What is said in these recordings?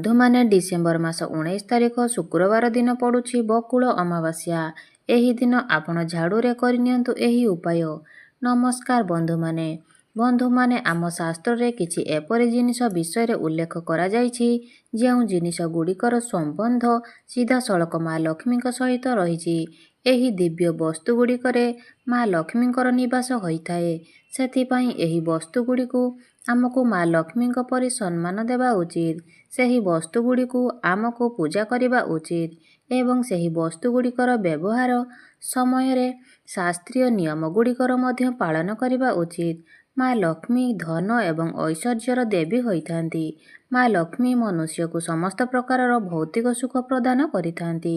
ବନ୍ଧୁମାନେ ଡିସେମ୍ବର ମାସ 19 ତାରିଖ ଶୁକ୍ରବାର ଦିନ ପଡ଼ୁଛି ବକୁଳ ଅମାବାସ୍ୟା। ଏହି ଦିନ ଆପଣ ଝାଡ଼ୁରେ କରିନିଅନ୍ତୁ ଏହି ଉପାୟ। ନମସ୍କାର ବନ୍ଧୁମାନେ ଆମ ଶାସ୍ତ୍ରରେ କିଛି ଏପରି ଜିନିଷ ବିଷୟରେ ଉଲ୍ଲେଖ କରାଯାଇଛି ଯେଉଁ ଜିନିଷ ଗୁଡ଼ିକର ସମ୍ବନ୍ଧ ସିଧାସଳଖ ମା ଲକ୍ଷ୍ମୀଙ୍କ ସହିତ ରହିଛି। ଏହି ଦିବ୍ୟ ବସ୍ତୁ ଗୁଡ଼ିକରେ ମା ଲକ୍ଷ୍ମୀଙ୍କର ନିବାସ ହୋଇଥାଏ। ସେଥିପାଇଁ ଏହି ବସ୍ତୁ ଗୁଡ଼ିକୁ ଆମକୁ ମା ଲକ୍ଷ୍ମୀଙ୍କ ପରି ସମ୍ମାନ ଦେବା ଉଚିତ। ସେହି ବସ୍ତୁ ଗୁଡ଼ିକୁ ଆମକୁ ପୂଜା କରିବା ଉଚିତ ଏବଂ ସେହି ବସ୍ତୁ ଗୁଡ଼ିକର ବ୍ୟବହାର ସମୟରେ ଶାସ୍ତ୍ରୀୟ ନିୟମ ଗୁଡ଼ିକର ମଧ୍ୟ ପାଳନ କରିବା ଉଚିତ। ମା ଲକ୍ଷ୍ମୀ ଧନ ଏବଂ ଐଶ୍ୱର୍ଯ୍ୟର ଦେବୀ ହୋଇଥାନ୍ତି। ମା ଲକ୍ଷ୍ମୀ ମନୁଷ୍ୟକୁ ସମସ୍ତ ପ୍ରକାରର ଭୌତିକ ସୁଖ ପ୍ରଦାନ କରିଥାନ୍ତି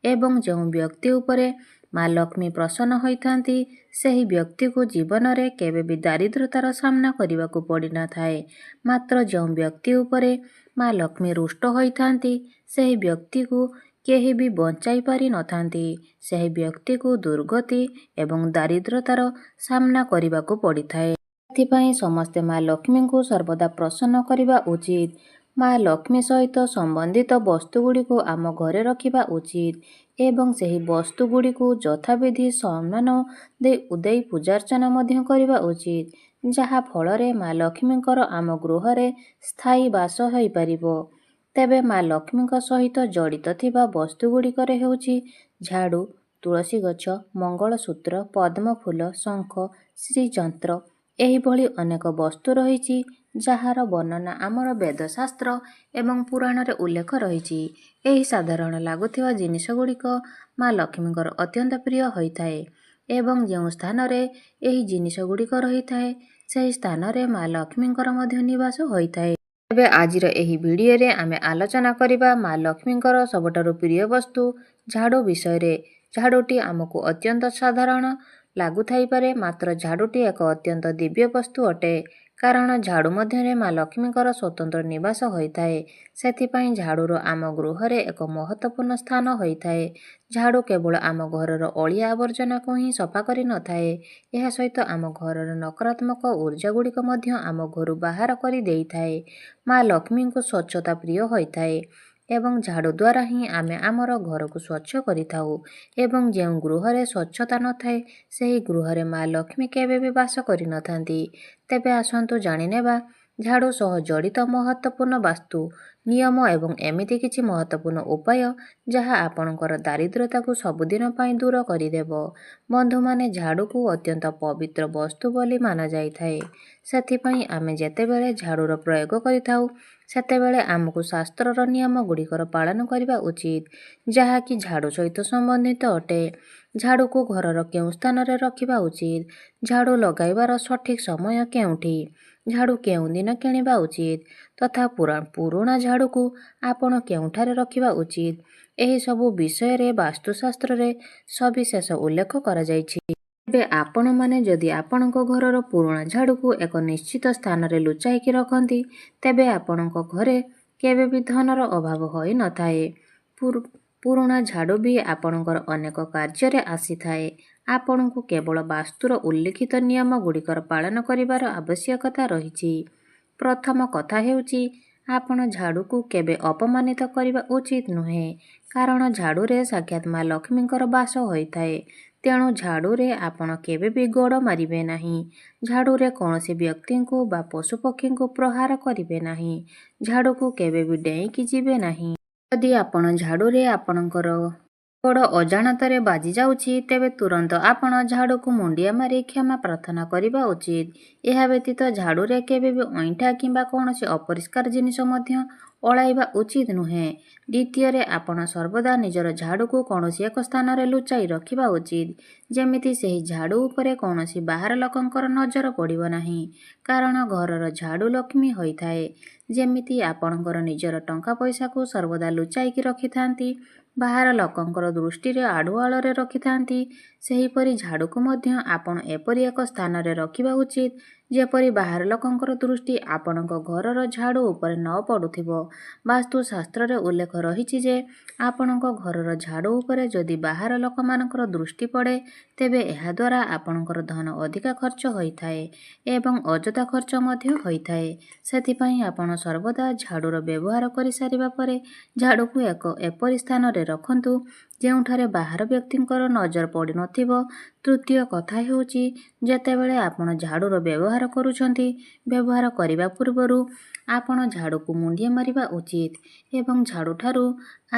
ଏବଂ ଯେଉଁ ବ୍ୟକ୍ତି ଉପରେ ମା ଲକ୍ଷ୍ମୀ ପ୍ରସନ୍ନ ହୋଇଥାନ୍ତି ସେହି ବ୍ୟକ୍ତିକୁ ଜୀବନରେ କେବେ ବି ଦାରିଦ୍ର୍ୟତାର ସାମ୍ନା କରିବାକୁ ପଡ଼ିନଥାଏ। ମାତ୍ର ଯେଉଁ ବ୍ୟକ୍ତି ଉପରେ ମା ଲକ୍ଷ୍ମୀ ରୁଷ୍ଟ ହୋଇଥାନ୍ତି ସେହି ବ୍ୟକ୍ତିକୁ କେହି ବି ବଞ୍ଚାଇ ପାରିନଥାନ୍ତି। ସେହି ବ୍ୟକ୍ତିକୁ ଦୁର୍ଗତି ଏବଂ ଦାରିଦ୍ର୍ୟତାର ସାମ୍ନା କରିବାକୁ ପଡ଼ିଥାଏ। ସେଥିପାଇଁ ସମସ୍ତେ ମା ଲକ୍ଷ୍ମୀଙ୍କୁ ସର୍ବଦା ପ୍ରସନ୍ନ କରିବା ଉଚିତ। ମା ଲକ୍ଷ୍ମୀ ସହିତ ସମ୍ବନ୍ଧିତ ବସ୍ତୁ ଗୁଡ଼ିକୁ ଆମ ଘରେ ରଖିବା ଉଚିତ ଏବଂ ସେହି ବସ୍ତୁ ଗୁଡ଼ିକୁ ଯଥାବିଧି ସମ୍ମାନ ଦେଇ ପୂଜାର୍ଚ୍ଚନା ମଧ୍ୟ କରିବା ଉଚିତ, ଯାହା ଫଳରେ ମା ଲକ୍ଷ୍ମୀଙ୍କର ଆମ ଗୃହରେ ସ୍ଥାୟୀ ବାସ ହୋଇପାରିବ। ତେବେ ମା ଲକ୍ଷ୍ମୀଙ୍କ ସହିତ ଜଡ଼ିତ ଥିବା ବସ୍ତୁ ଗୁଡ଼ିକରେ ହେଉଛି ଝାଡ଼ୁ, ତୁଳସୀ ଗଛ, ମଙ୍ଗଳସୂତ୍ର, ପଦ୍ମଫୁଲ, ଶଙ୍ଖ, ଶ୍ରୀଯନ୍ତ୍ର ଏହିଭଳି ଅନେକ ବସ୍ତୁ ରହିଛି ଯାହାର ବର୍ଣ୍ଣନା ଆମର ବେଦଶାସ୍ତ୍ର ଏବଂ ପୁରାଣରେ ଉଲ୍ଲେଖ ରହିଛି। ଏହି ସାଧାରଣ ଲାଗୁଥିବା ଜିନିଷ ଗୁଡ଼ିକ ମା ଲକ୍ଷ୍ମୀଙ୍କର ଅତ୍ୟନ୍ତ ପ୍ରିୟ ହୋଇଥାଏ ଏବଂ ଯେଉଁ ସ୍ଥାନରେ ଏହି ଜିନିଷ ଗୁଡ଼ିକ ରହିଥାଏ ସେହି ସ୍ଥାନରେ ମା ଲକ୍ଷ୍ମୀଙ୍କର ମଧ୍ୟ ନିବାସ ହୋଇଥାଏ। ତେବେ ଆଜିର ଏହି ଭିଡ଼ିଓରେ ଆମେ ଆଲୋଚନା କରିବା ମା ଲକ୍ଷ୍ମୀଙ୍କର ସବୁଠାରୁ ପ୍ରିୟ ବସ୍ତୁ ଝାଡ଼ୁ ବିଷୟରେ। ଝାଡ଼ୁଟି ଆମକୁ ଅତ୍ୟନ୍ତ ସାଧାରଣ ଲାଗୁଥାଇପାରେ, ମାତ୍ର ଝାଡ଼ୁଟି ଏକ ଅତ୍ୟନ୍ତ ଦିବ୍ୟ ବସ୍ତୁ ଅଟେ କାରଣ ଝାଡ଼ୁ ମଧ୍ୟରେ ମା ଲକ୍ଷ୍ମୀଙ୍କର ସ୍ୱତନ୍ତ୍ର ନିବାସ ହୋଇଥାଏ। ସେଥିପାଇଁ ଝାଡ଼ୁର ଆମ ଗୃହରେ ଏକ ମହତ୍ତ୍ୱପୂର୍ଣ୍ଣ ସ୍ଥାନ ହୋଇଥାଏ। ଝାଡ଼ୁ କେବଳ ଆମ ଘରର ଅଳିଆ ଆବର୍ଜନାକୁ ହିଁ ସଫା କରିନଥାଏ, ଏହା ସହିତ ଆମ ଘରର ନକାରାତ୍ମକ ଉର୍ଜା ଗୁଡ଼ିକ ମଧ୍ୟ ଆମ ଘରୁ ବାହାର କରି ଦେଇଥାଏ। ମା ଲକ୍ଷ୍ମୀଙ୍କୁ ସ୍ୱଚ୍ଛତା ପ୍ରିୟ ହୋଇଥାଏ ଏବଂ ଝାଡ଼ୁ ଦ୍ୱାରା ହିଁ ଆମେ ଆମର ଘରକୁ ସ୍ୱଚ୍ଛ କରିଥାଉ ଏବଂ ଯେଉଁ ଗୃହରେ ସ୍ୱଚ୍ଛତା ନଥାଏ ସେହି ଗୃହରେ ମା ଲକ୍ଷ୍ମୀ କେବେ ବି ବାସ କରିନଥାନ୍ତି। ତେବେ ଆସନ୍ତୁ ଜାଣିନେବା ଝାଡ଼ୁ ସହ ଜଡ଼ିତ ମହତ୍ତ୍ୱପୂର୍ଣ୍ଣ ବାସ୍ତୁ ନିୟମ ଏବଂ ଏମିତି କିଛି ମହତ୍ତ୍ୱପୂର୍ଣ୍ଣ ଉପାୟ ଯାହା ଆପଣଙ୍କର ଦାରିଦ୍ର୍ୟତାକୁ ସବୁଦିନ ପାଇଁ ଦୂର କରିଦେବ। ବନ୍ଧୁମାନେ, ଝାଡ଼ୁକୁ ଅତ୍ୟନ୍ତ ପବିତ୍ର ବସ୍ତୁ ବୋଲି ମାନାଯାଇଥାଏ। ସେଥିପାଇଁ ଆମେ ଯେତେବେଳେ ଝାଡ଼ୁର ପ୍ରୟୋଗ କରିଥାଉ ସେତେବେଳେ ଆମକୁ ଶାସ୍ତ୍ରର ନିୟମ ଗୁଡ଼ିକର ପାଳନ କରିବା ଉଚିତ, ଯାହାକି ଝାଡ଼ୁ ସହିତ ସମ୍ବନ୍ଧିତ ଅଟେ। ଝାଡ଼ୁକୁ ଘରର କେଉଁ ସ୍ଥାନରେ ରଖିବା ଉଚିତ? ଝାଡ଼ୁ ଲଗାଇବାର ସଠିକ୍ ସମୟ କେଉଁଠି? ଝାଡ଼ୁ କେଉଁ ଦିନ କିଣିବା ଉଚିତ ତଥା ପୁରୁଣା ଝାଡ଼ୁକୁ ଆପଣ କେଉଁଠାରେ ରଖିବା ଉଚିତ? ଏହିସବୁ ବିଷୟରେ ବାସ୍ତୁଶାସ୍ତ୍ରରେ ସବିଶେଷ ଉଲ୍ଲେଖ କରାଯାଇଛି। ତେବେ ଆପଣମାନେ ଯଦି ଆପଣଙ୍କ ଘରର ପୁରୁଣା ଝାଡ଼ୁକୁ ଏକ ନିଶ୍ଚିତ ସ୍ଥାନରେ ଲୁଚାଇକି ରଖନ୍ତି ତେବେ ଆପଣଙ୍କ ଘରେ କେବେ ବି ଧନର ଅଭାବ ହୋଇନଥାଏ। ପୁରୁଣା ଝାଡ଼ୁ ବି ଆପଣଙ୍କର ଅନେକ କାର୍ଯ୍ୟରେ ଆସିଥାଏ। ଆପଣଙ୍କୁ କେବଳ ବାସ୍ତୁର ଉଲ୍ଲିଖିତ ନିୟମ ଗୁଡ଼ିକର ପାଳନ କରିବାର ଆବଶ୍ୟକତା ରହିଛି। ପ୍ରଥମ କଥା ହେଉଛି ଆପଣ ଝାଡ଼ୁକୁ କେବେ ଅପମାନିତ କରିବା ଉଚିତ ନୁହେଁ କାରଣ ଝାଡ଼ୁରେ ସାକ୍ଷାତ ମା ଲକ୍ଷ୍ମୀଙ୍କର ବାସ ହୋଇଥାଏ। ତେଣୁ ଝାଡ଼ୁରେ ଆପଣ କେବେ ବି ଗୋଡ଼ ମାରିବେ ନାହିଁ। ଝାଡ଼ୁରେ କୌଣସି ବ୍ୟକ୍ତିଙ୍କୁ ବା ପଶୁପକ୍ଷୀଙ୍କୁ ପ୍ରହାର କରିବେ ନାହିଁ। ଝାଡ଼ୁକୁ କେବେ ବି ଡେଇଁକି ଯିବେ ନାହିଁ। ଯଦି ଆପଣ ଝାଡ଼ୁରେ ଆପଣଙ୍କର ଗୋଡ଼ ଅଜାଣତରେ ବାଜି ଯାଉଛି ତେବେ ତୁରନ୍ତ ଆପଣ ଝାଡ଼ୁକୁ ମୁଣ୍ଡିଆ ମାରି କ୍ଷମା ପ୍ରାର୍ଥନା କରିବା ଉଚିତ। ଏହା ବ୍ୟତୀତ ଝାଡ଼ୁରେ କେବେ ବି ଅଇଁଠା କିମ୍ବା କୌଣସି ଅପରିଷ୍କାର ଜିନିଷ ମଧ୍ୟ ଅଳାଇବା ଉଚିତ ନୁହେଁ। ଦ୍ୱିତୀୟରେ, ଆପଣ ସର୍ବଦା ନିଜର ଝାଡ଼ୁକୁ କୌଣସି ଏକ ସ୍ଥାନରେ ଲୁଚାଇ ରଖିବା ଉଚିତ, ଯେମିତି ସେହି ଝାଡ଼ୁ ଉପରେ କୌଣସି ବାହାର ଲୋକଙ୍କର ନଜର ପଡ଼ିବ ନାହିଁ କାରଣ ଘରର ଝାଡ଼ୁ ଲକ୍ଷ୍ମୀ ହୋଇଥାଏ। ଯେମିତି ଆପଣଙ୍କର ନିଜର ଟଙ୍କା ପଇସାକୁ ସର୍ବଦା ଲୁଚାଇକି ରଖିଥାନ୍ତି, ବାହାର ଲୋକଙ୍କର ଦୃଷ୍ଟିରେ ଆଢ଼ୁଆଳରେ ରଖିଥାନ୍ତି, ସେହିପରି ଝାଡ଼ୁକୁ ମଧ୍ୟ ଆପଣ ଏପରି ଏକ ସ୍ଥାନରେ ରଖିବା ଉଚିତ ଯେପରି ବାହାର ଲୋକଙ୍କର ଦୃଷ୍ଟି ଆପଣଙ୍କ ଘରର ଝାଡ଼ୁ ଉପରେ ନ ପଡ଼ୁଥିବ। ବାସ୍ତୁଶାସ୍ତ୍ରରେ ଉଲ୍ଲେଖ ରହିଛି ଯେ ଆପଣଙ୍କ ଘରର ଝାଡ଼ୁ ଉପରେ ଯଦି ବାହାର ଲୋକମାନଙ୍କର ଦୃଷ୍ଟି ପଡ଼େ ତେବେ ଏହାଦ୍ୱାରା ଆପଣଙ୍କର ଧନ ଅଧିକା ଖର୍ଚ୍ଚ ହୋଇଥାଏ ଏବଂ ଅଯଥା ଖର୍ଚ୍ଚ ମଧ୍ୟ ହୋଇଥାଏ। ସେଥିପାଇଁ ଆପଣ ସର୍ବଦା ଝାଡ଼ୁର ବ୍ୟବହାର କରିସାରିବା ପରେ ଝାଡ଼ୁକୁ ଏପରି ସ୍ଥାନରେ ରଖନ୍ତୁ ଯେଉଁଠାରେ ବାହାର ବ୍ୟକ୍ତିଙ୍କର ନଜର ପଡ଼ିନଥିବ। ତୃତୀୟ କଥା ହେଉଛି, ଯେତେବେଳେ ଆପଣ ଝାଡ଼ୁର ବ୍ୟବହାର କରୁଛନ୍ତି, ବ୍ୟବହାର କରିବା ପୂର୍ବରୁ ଆପଣ ଝାଡ଼ୁକୁ ମୁଣ୍ଡିଆ ମାରିବା ଉଚିତ ଏବଂ ଝାଡ଼ୁଠାରୁ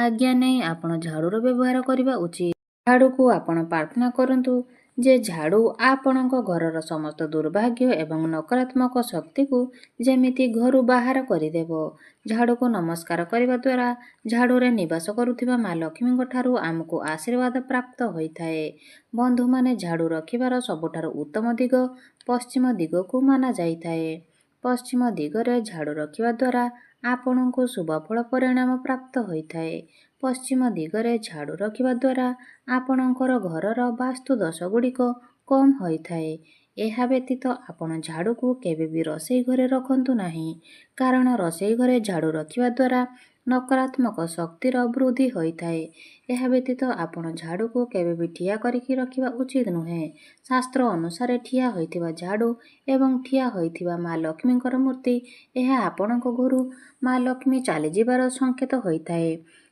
ଆଜ୍ଞା ନେଇ ଆପଣ ଝାଡ଼ୁର ବ୍ୟବହାର କରିବା ଉଚିତ। ଝାଡ଼ୁକୁ ଆପଣ ପ୍ରାର୍ଥନା କରନ୍ତୁ ଯେ ଝାଡ଼ୁ ଆପଣଙ୍କ ଘରର ସମସ୍ତ ଦୁର୍ଭାଗ୍ୟ ଏବଂ ନକାରାତ୍ମକ ଶକ୍ତିକୁ ଯେମିତି ଘରୁ ବାହାର କରିଦେବ। ଝାଡ଼ୁକୁ ନମସ୍କାର କରିବା ଦ୍ୱାରା ଝାଡ଼ୁରେ ନିବାସ କରୁଥିବା ମା ଲକ୍ଷ୍ମୀଙ୍କ ଠାରୁ ଆମକୁ ଆଶୀର୍ବାଦ ପ୍ରାପ୍ତ ହୋଇଥାଏ। ବନ୍ଧୁମାନେ, ଝାଡ଼ୁ ରଖିବାର ସବୁଠାରୁ ଉତ୍ତମ ଦିଗ ପଶ୍ଚିମ ଦିଗକୁ ମାନାଯାଇଥାଏ। ପଶ୍ଚିମ ଦିଗରେ ଝାଡ଼ୁ ରଖିବା ଦ୍ୱାରା ଆପଣଙ୍କୁ ଶୁଭଫଳ ପରିଣାମ ପ୍ରାପ୍ତ ହୋଇଥାଏ। ପଶ୍ଚିମ ଦିଗରେ ଝାଡ଼ୁ ରଖିବା ଦ୍ୱାରା ଆପଣଙ୍କର ଘରର ବାସ୍ତୁ ଦୋଷଗୁଡ଼ିକ କମ୍ ହୋଇଥାଏ। ଏହା ବ୍ୟତୀତ ଆପଣ ଝାଡ଼ୁକୁ କେବେ ବି ରୋଷେଇ ଘରେ ରଖନ୍ତୁ ନାହିଁ, କାରଣ ରୋଷେଇ ଘରେ ଝାଡ଼ୁ ରଖିବା ଦ୍ୱାରା ନକାରାତ୍ମକ ଶକ୍ତିର ବୃଦ୍ଧି ହୋଇଥାଏ। ଏହା ବ୍ୟତୀତ ଆପଣ ଝାଡ଼ୁକୁ କେବେ ବି ଠିଆ କରିକି ରଖିବା ଉଚିତ ନୁହେଁ। ଶାସ୍ତ୍ର ଅନୁସାରେ ଠିଆ ହୋଇଥିବା ଝାଡ଼ୁ ଏବଂ ଠିଆ ହୋଇଥିବା ମା ଲକ୍ଷ୍ମୀଙ୍କର ମୂର୍ତ୍ତି ଏହା ଆପଣଙ୍କ ଘରୁ ମା ଲକ୍ଷ୍ମୀ ଚାଲିଯିବାର ସଂକେତ ହୋଇଥାଏ।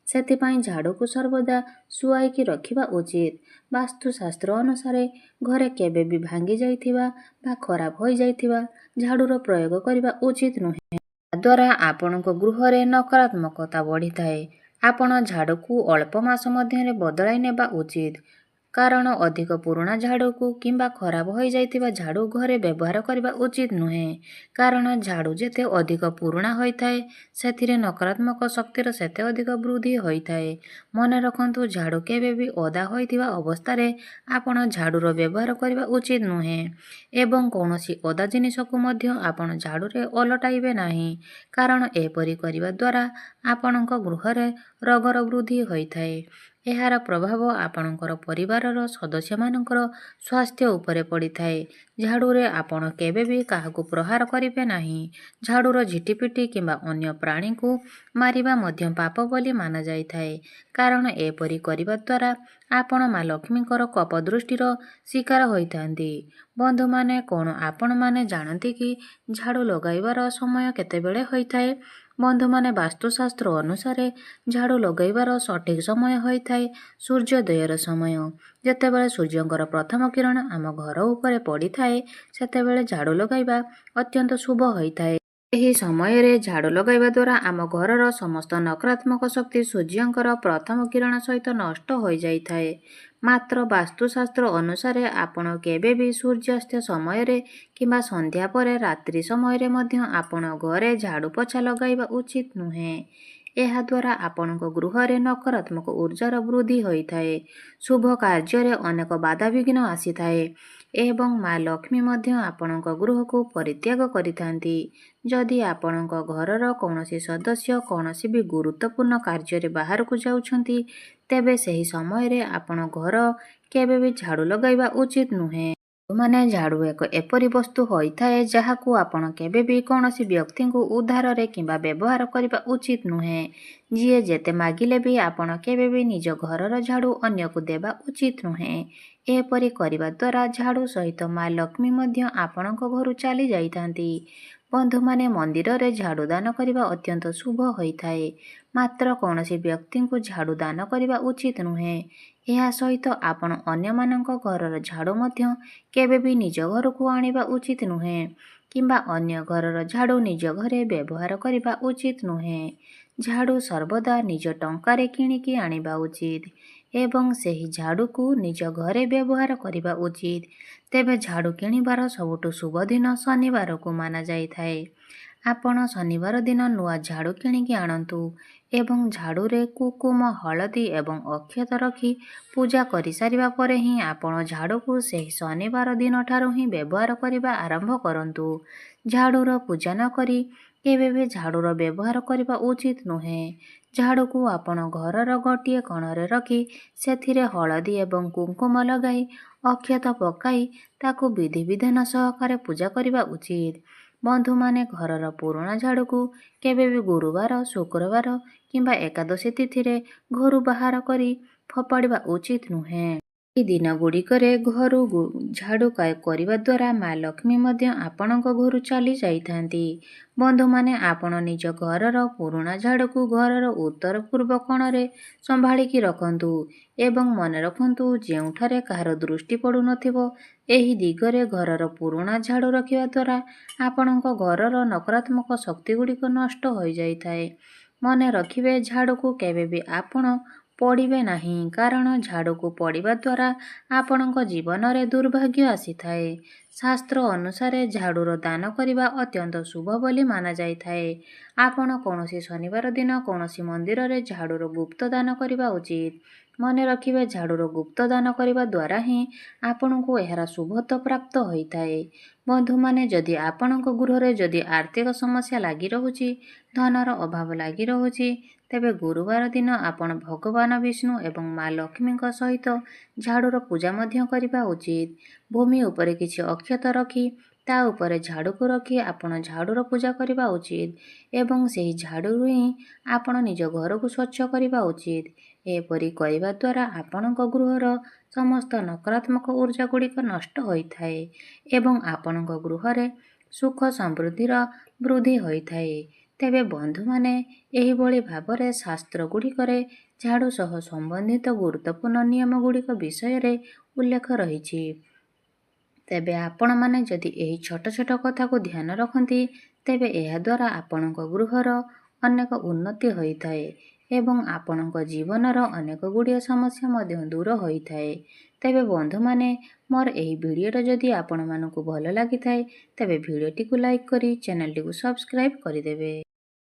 ସେଥିପାଇଁ ଝାଡ଼ୁକୁ ସର୍ବଦା ଶୁଆଇକି ରଖିବା ଉଚିତ। ବାସ୍ତୁଶାସ୍ତ୍ର ଅନୁସାରେ ଘରେ କେବେ ବି ଭାଙ୍ଗି ଯାଇଥିବା ବା ଖରାପ ହୋଇଯାଇଥିବା ଝାଡ଼ୁର ପ୍ରୟୋଗ କରିବା ଉଚିତ ନୁହେଁ। ଯାହାଦ୍ୱାରା ଆପଣଙ୍କ ଗୃହରେ ନକାରାତ୍ମକତା ବଢ଼ିଥାଏ। ଆପଣ ଝାଡ଼ୁକୁ ଅଳ୍ପ ମାସ ମଧ୍ୟରେ ବଦଳାଇ ନେବା ଉଚିତ, କାରଣ ଅଧିକ ପୁରୁଣା ଝାଡ଼ୁକୁ କିମ୍ବା ଖରାପ ହୋଇଯାଇଥିବା ଝାଡ଼ୁ ଘରେ ବ୍ୟବହାର କରିବା ଉଚିତ ନୁହେଁ। କାରଣ ଝାଡ଼ୁ ଯେତେ ଅଧିକ ପୁରୁଣା ହୋଇଥାଏ ସେଥିରେ ନକାରାତ୍ମକ ଶକ୍ତିର ସେତେ ଅଧିକ ବୃଦ୍ଧି ହୋଇଥାଏ। ମନେ ରଖନ୍ତୁ, ଝାଡ଼ୁ କେବେ ବି ଓଦା ହୋଇଥିବା ଅବସ୍ଥାରେ ଆପଣ ଝାଡ଼ୁର ବ୍ୟବହାର କରିବା ଉଚିତ ନୁହେଁ ଏବଂ କୌଣସି ଓଦା ଜିନିଷକୁ ମଧ୍ୟ ଆପଣ ଝାଡ଼ୁରେ ଓଲଟାଇବେ ନାହିଁ, କାରଣ ଏପରି କରିବା ଦ୍ୱାରା ଆପଣଙ୍କ ଗୃହରେ ରୋଗର ବୃଦ୍ଧି ହୋଇଥାଏ। ଏହାର ପ୍ରଭାବ ଆପଣଙ୍କର ପରିବାରର ସଦସ୍ୟମାନଙ୍କର ସ୍ୱାସ୍ଥ୍ୟ ଉପରେ ପଡ଼ିଥାଏ। ଝାଡ଼ୁରେ ଆପଣ କେବେ ବି କାହାକୁ ପ୍ରହାର କରିବେ ନାହିଁ। ଝାଡ଼ୁର ଝିଟିପିଟି କିମ୍ବା ଅନ୍ୟ ପ୍ରାଣୀକୁ ମାରିବା ମଧ୍ୟ ପାପ ବୋଲି ମାନାଯାଇଥାଏ, କାରଣ ଏପରି କରିବା ଦ୍ୱାରା ଆପଣ ମା ଲକ୍ଷ୍ମୀଙ୍କର କୋପ ଦୃଷ୍ଟିର ଶିକାର ହୋଇଥାନ୍ତି। ବନ୍ଧୁମାନେ, କ'ଣ ଆପଣମାନେ ଜାଣନ୍ତି କି ଝାଡ଼ୁ ଲଗାଇବାର ସମୟ କେତେବେଳେ ହୋଇଥାଏ? ବନ୍ଧୁମାନେ, ବାସ୍ତୁଶାସ୍ତ୍ର ଅନୁସାରେ ଝାଡ଼ୁ ଲଗାଇବାର ସଠିକ ସମୟ ହୋଇଥାଏ ସୂର୍ଯ୍ୟୋଦୟର ସମୟ। ଯେତେବେଳେ ସୂର୍ଯ୍ୟଙ୍କର ପ୍ରଥମ କିରଣ ଆମ ଘର ଉପରେ ପଡ଼ିଥାଏ ସେତେବେଳେ ଝାଡ଼ୁ ଲଗାଇବା ଅତ୍ୟନ୍ତ ଶୁଭ ହୋଇଥାଏ। ଏହି ସମୟରେ ଝାଡ଼ୁ ଲଗାଇବା ଦ୍ୱାରା ଆମ ଘରର ସମସ୍ତ ନକାରାତ୍ମକ ଶକ୍ତି ସୂର୍ଯ୍ୟଙ୍କର ପ୍ରଥମ କିରଣ ସହିତ ନଷ୍ଟ ହୋଇଯାଇଥାଏ। ମାତ୍ର ବାସ୍ତୁଶାସ୍ତ୍ର ଅନୁସାରେ ଆପଣ କେବେ ବି ସୂର୍ଯ୍ୟାସ୍ତ ସମୟରେ କିମ୍ବା ସନ୍ଧ୍ୟା ପରେ ରାତ୍ରି ସମୟରେ ମଧ୍ୟ ଆପଣ ଘରେ ଝାଡ଼ୁ ପୋଛା ଲଗାଇବା ଉଚିତ ନୁହେଁ। ଏହାଦ୍ୱାରା ଆପଣଙ୍କ ଗୃହରେ ନକାରାତ୍ମକ ଊର୍ଜାର ବୃଦ୍ଧି ହୋଇଥାଏ। ଶୁଭ କାର୍ଯ୍ୟରେ ଅନେକ ବାଧାବିଘ୍ନ ଆସିଥାଏ ଏବଂ ମା ଲକ୍ଷ୍ମୀ ମଧ୍ୟ ଆପଣଙ୍କ ଗୃହକୁ ପରିତ୍ୟାଗ କରିଥାନ୍ତି। ଯଦି ଆପଣଙ୍କ ଘରର କୌଣସି ସଦସ୍ୟ କୌଣସି ବି ଗୁରୁତ୍ୱପୂର୍ଣ୍ଣ କାର୍ଯ୍ୟରେ ବାହାରକୁ ଯାଉଛନ୍ତି, ତେବେ ସେହି ସମୟରେ ଆପଣ ଘର କେବେ ବି ଝାଡ଼ୁ ଲଗାଇବା ଉଚିତ ନୁହେଁ। ଝାଡ଼ୁ ଏକ ଏପରି ବସ୍ତୁ ହୋଇଥାଏ ଯାହାକୁ ଆପଣ କେବେ ବି କୌଣସି ବ୍ୟକ୍ତିଙ୍କୁ ଉଦ୍ଧାରରେ କିମ୍ବା ବ୍ୟବହାର କରିବା ଉଚିତ ନୁହେଁ। ଯିଏ ଯେତେ ମାଗିଲେ ବି ଆପଣ କେବେ ବି ନିଜ ଘରର ଝାଡ଼ୁ ଅନ୍ୟକୁ ଦେବା ଉଚିତ ନୁହେଁ। ଏପରି କରିବା ଦ୍ୱାରା ଝାଡ଼ୁ ସହିତ ମା ଲକ୍ଷ୍ମୀ ମଧ୍ୟ ଆପଣଙ୍କ ଘରୁ ଚାଲି ଯାଇଥାନ୍ତି। ବନ୍ଧୁମାନେ, ମନ୍ଦିରରେ ଝାଡ଼ୁ ଦାନ କରିବା ଅତ୍ୟନ୍ତ ଶୁଭ ହୋଇଥାଏ। ମାତ୍ର କୌଣସି ବ୍ୟକ୍ତିଙ୍କୁ ଝାଡ଼ୁ ଦାନ କରିବା ଉଚିତ ନୁହେଁ। ଏହା ସହିତ ଆପଣ ଅନ୍ୟମାନଙ୍କ ଘରର ଝାଡ଼ୁ ମଧ୍ୟ କେବେ ବି ନିଜ ଘରକୁ ଆଣିବା ଉଚିତ ନୁହେଁ କିମ୍ବା ଅନ୍ୟ ଘରର ଝାଡ଼ୁ ନିଜ ଘରେ ବ୍ୟବହାର କରିବା ଉଚିତ ନୁହେଁ। ଝାଡ଼ୁ ସର୍ବଦା ନିଜ ଟଙ୍କାରେ କିଣିକି ଆଣିବା ଉଚିତ ଏବଂ ସେହି ଝାଡ଼ୁକୁ ନିଜ ଘରେ ବ୍ୟବହାର କରିବା ଉଚିତ। ତେବେ ଝାଡ଼ୁ କିଣିବାର ସବୁଠୁ ଶୁଭ ଦିନ ଶନିବାରକୁ ମାନାଯାଇଥାଏ। ଆପଣ ଶନିବାର ଦିନ ନୂଆ ଝାଡ଼ୁ କିଣିକି ଆଣନ୍ତୁ ଏବଂ ଝାଡ଼ୁରେ କୁକୁମ, ହଳଦୀ ଏବଂ ଅକ୍ଷତ ରଖି ପୂଜା କରିସାରିବା ପରେ ହିଁ ଆପଣ ଝାଡ଼ୁକୁ ସେହି ଶନିବାର ଦିନଠାରୁ ହିଁ ବ୍ୟବହାର କରିବା ଆରମ୍ଭ କରନ୍ତୁ। ଝାଡ଼ୁର ପୂଜା ନ କରି କେବେ ବି ଝାଡ଼ୁର ବ୍ୟବହାର କରିବା ଉଚିତ ନୁହେଁ। ଝାଡ଼ୁକୁ ଆପଣ ଘରର ଗୋଟିଏ କୋଣରେ ରଖି ସେଥିରେ ହଳଦୀ ଏବଂ କୁଙ୍କୁମ ଲଗାଇ ଅକ୍ଷତ ପକାଇ ତାକୁ ବିଧିବିଧାନ ସହକାରେ ପୂଜା କରିବା ଉଚିତ। ବନ୍ଧୁମାନେ ଘରର ପୁରୁଣା ଝାଡ଼ୁକୁ କେବେ ବି ଗୁରୁବାର, ଶୁକ୍ରବାର କିମ୍ବା ଏକାଦଶୀ ତିଥିରେ ଘରୁ ବାହାର କରି ଫୋପାଡ଼ିବା ଉଚିତ ନୁହେଁ। ଏହି ଦିନଗୁଡ଼ିକରେ ଘରୁ ଝାଡ଼ୁ କରିବା ଦ୍ୱାରା ମା ଲକ୍ଷ୍ମୀ ମଧ୍ୟ ଆପଣଙ୍କ ଘରୁ ଚାଲି ଯାଇଥାନ୍ତି। ବନ୍ଧୁମାନେ ଆପଣ ନିଜ ଘରର ପୁରୁଣା ଝାଡ଼ୁକୁ ଘରର ଉତ୍ତର ପୂର୍ବ କୋଣରେ ସମ୍ଭାଳିକି ରଖନ୍ତୁ ଏବଂ ମନେ ରଖନ୍ତୁ ଯେଉଁଠାରେ କାହାର ଦୃଷ୍ଟି ପଡ଼ୁନଥିବ ଏହି ଦିଗରେ ଘରର ପୁରୁଣା ଝାଡ଼ୁ ରଖିବା ଦ୍ୱାରା ଆପଣଙ୍କ ଘରର ନକାରାତ୍ମକ ଶକ୍ତିଗୁଡ଼ିକ ନଷ୍ଟ ହୋଇଯାଇଥାଏ। ମନେ ରଖିବେ ଝାଡ଼ୁକୁ କେବେ ବି ଆପଣ ପଡ଼ିବେ ନାହିଁ, କାରଣ ଝାଡ଼ୁକୁ ପଡ଼ିବା ଦ୍ୱାରା ଆପଣଙ୍କ ଜୀବନରେ ଦୁର୍ଭାଗ୍ୟ ଆସିଥାଏ। ଶାସ୍ତ୍ର ଅନୁସାରେ ଝାଡ଼ୁର ଦାନ କରିବା ଅତ୍ୟନ୍ତ ଶୁଭ ବୋଲି ମାନାଯାଇଥାଏ। ଆପଣ କୌଣସି ଶନିବାର ଦିନ କୌଣସି ମନ୍ଦିରରେ ଝାଡ଼ୁର ଗୁପ୍ତ ଦାନ କରିବା ଉଚିତ। ମନେ ରଖିବେ ଝାଡ଼ୁର ଗୁପ୍ତ ଦାନ କରିବା ଦ୍ୱାରା ହିଁ ଆପଣଙ୍କୁ ଏହାର ଶୁଭତ୍ୱ ପ୍ରାପ୍ତ ହୋଇଥାଏ। ବନ୍ଧୁମାନେ ଯଦି ଆପଣଙ୍କ ଗୃହରେ ଯଦି ଆର୍ଥିକ ସମସ୍ୟା ଲାଗି ରହୁଛି, ଧନର ଅଭାବ ଲାଗି ରହୁଛି, ତେବେ ଗୁରୁବାର ଦିନ ଆପଣ ଭଗବାନ ବିଷ୍ଣୁ ଏବଂ ମା ଲକ୍ଷ୍ମୀଙ୍କ ସହିତ ଝାଡ଼ୁର ପୂଜା ମଧ୍ୟ କରିବା ଉଚିତ। ଭୂମି ଉପରେ କିଛି ଅକ୍ଷତ ରଖି ତା ଉପରେ ଝାଡ଼ୁକୁ ରଖି ଆପଣ ଝାଡ଼ୁର ପୂଜା କରିବା ଉଚିତ ଏବଂ ସେହି ଝାଡ଼ୁରୁ ହିଁ ଆପଣ ନିଜ ଘରକୁ ସ୍ୱଚ୍ଛ କରିବା ଉଚିତ। ଏପରି କରିବା ଦ୍ୱାରା ଆପଣଙ୍କ ଗୃହର ସମସ୍ତ ନକାରାତ୍ମକ ଉର୍ଜା ଗୁଡ଼ିକ ନଷ୍ଟ ହୋଇଥାଏ ଏବଂ ଆପଣଙ୍କ ଗୃହରେ ସୁଖ ସମୃଦ୍ଧିର ବୃଦ୍ଧି ହୋଇଥାଏ। ତେବେ ବନ୍ଧୁମାନେ ଏହିଭଳି ଭାବରେ ଶାସ୍ତ୍ର ଗୁଡ଼ିକରେ ଝାଡ଼ୁ ସହ ସମ୍ବନ୍ଧିତ ଗୁରୁତ୍ୱପୂର୍ଣ୍ଣ ନିୟମ ଗୁଡ଼ିକ ବିଷୟରେ ଉଲ୍ଲେଖ ରହିଛି। ତେବେ ଆପଣମାନେ ଯଦି ଏହି ଛୋଟ ଛୋଟ କଥାକୁ ଧ୍ୟାନ ରଖନ୍ତି, ତେବେ ଏହାଦ୍ୱାରା ଆପଣଙ୍କ ଗୃହର ଅନେକ ଉନ୍ନତି ହୋଇଥାଏ ଏବଂ ଆପଣଙ୍କ ଜୀବନର ଅନେକ ଗୁଡ଼ିଏ ସମସ୍ୟା ମଧ୍ୟ ଦୂର ହୋଇଥାଏ। ତେବେ ବନ୍ଧୁମାନେ ମୋର ଏହି ଭିଡ଼ିଓଟା ଯଦି ଆପଣମାନଙ୍କୁ ଭଲ ଲାଗିଥାଏ, ତେବେ ଭିଡ଼ିଓଟିକୁ ଲାଇକ୍ କରି ଚ୍ୟାନେଲଟିକୁ ସବସ୍କ୍ରାଇବ୍ କରିଦେବେ।